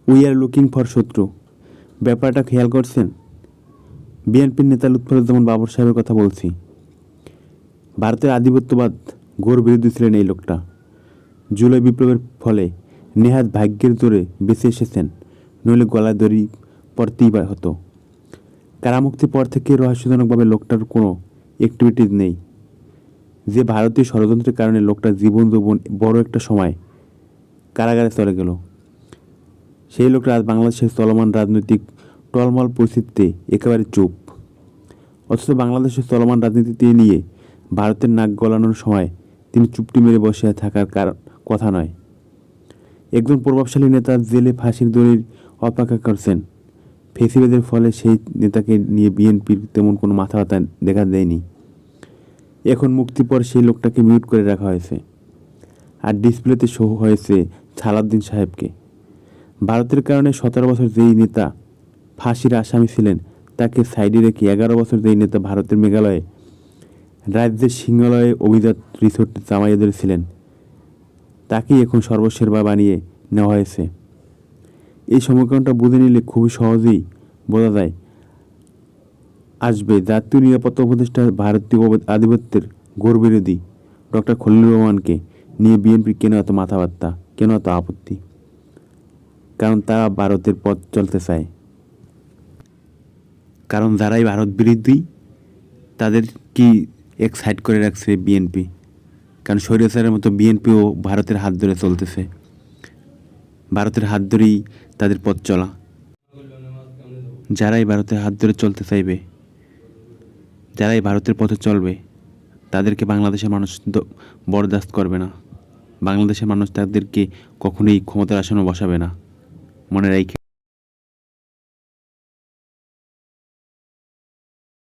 We are looking for শত্রু। ব্যাপারটা খেয়াল করছেন? বিএনপির নেতা লুৎফুজ্জামান বাবর সাহেবের কথা বলছি। ভারতের আধিপত্যবাদ ঘোর বিরোধী ছিলেন এই লোকটা। জুলাই বিপ্লবের ফলে নেহাত ভাগ্যের জোরে বেঁচে এসেছেন, নইলে গলায় দড়ি পড়তেই হতো। কারামুক্তির পর থেকে রহস্যজনকভাবে লোকটার কোনো অ্যাক্টিভিটিস নেই। যে ভারতীয় ষড়যন্ত্রের কারণে লোকটার জীবন যৌবন বড় একটা সময় কারাগারে চলে গেল, সেই লোকটা আজ বাংলাদেশের চলমান রাজনৈতিক টলমল পরিস্থিতিতে একেবারে চুপ। অথচ বাংলাদেশের চলমান রাজনীতিতে নিয়ে ভারতের নাক গলানোর সময় তিনি চুপটি মেরে বসে থাকার কথা নয়। একজন প্রভাবশালী নেতা জেলে ফাঁসির দড়ির অপেক্ষা করছেন। ফেসিবাদের ফলে সেই নেতাকে নিয়ে বিএনপির তেমন কোনো মাথা ব্যথা দেখা দেয়নি। এখন মুক্তির পর সেই লোকটাকে মিউট করে রাখা হয়েছে, আর ডিসপ্লেতে শো হয়েছে সালাউদ্দিন সাহেবকে। ভারতের কারণে 17 বছর যেই নেতা ফাঁসির আসামি ছিলেন, তাকে সাইডে রেখে 11 বছর যেই নেতা ভারতের মেঘালয়ে রাজ্যের সিংহালয়ে অভিজাত রিসোর্টে জামাইয়ে ধরেছিলেন, তাকেই এখন সর্বশেরবা বানিয়ে নেওয়া হয়েছে। এই সমীকরণটা বুঝে নিলে খুবই সহজেই বোঝা যায় আসবে জাতীয় নিরাপত্তা উপদেষ্টা ভারতীয় আধিপত্যের ঘোর বিরোধী ডক্টর খলিলুর রহমানকে নিয়ে বিএনপির কেন এত মাথাব্যথা, কেন এত আপত্তি? কারণ তারা ভারতের পথ চলতে চায়। কারণ যারাই ভারত বিরোধী তাদের কি এক সাইড করে রাখছে বিএনপি। কারণ স্বৈরাচারের মতো বিএনপিও ভারতের হাত ধরে চলতেছে, ভারতের হাত ধরেই তাদের পথ চলা। যারাই ভারতের হাত ধরে চলতে চাইবে, যারাই ভারতের পথে চলবে, তাদেরকে বাংলাদেশের মানুষ বরদাস্ত করবে না। বাংলাদেশের মানুষ তাদেরকে কখনোই ক্ষমতার আসনে বসাবে না, মনে রাখে।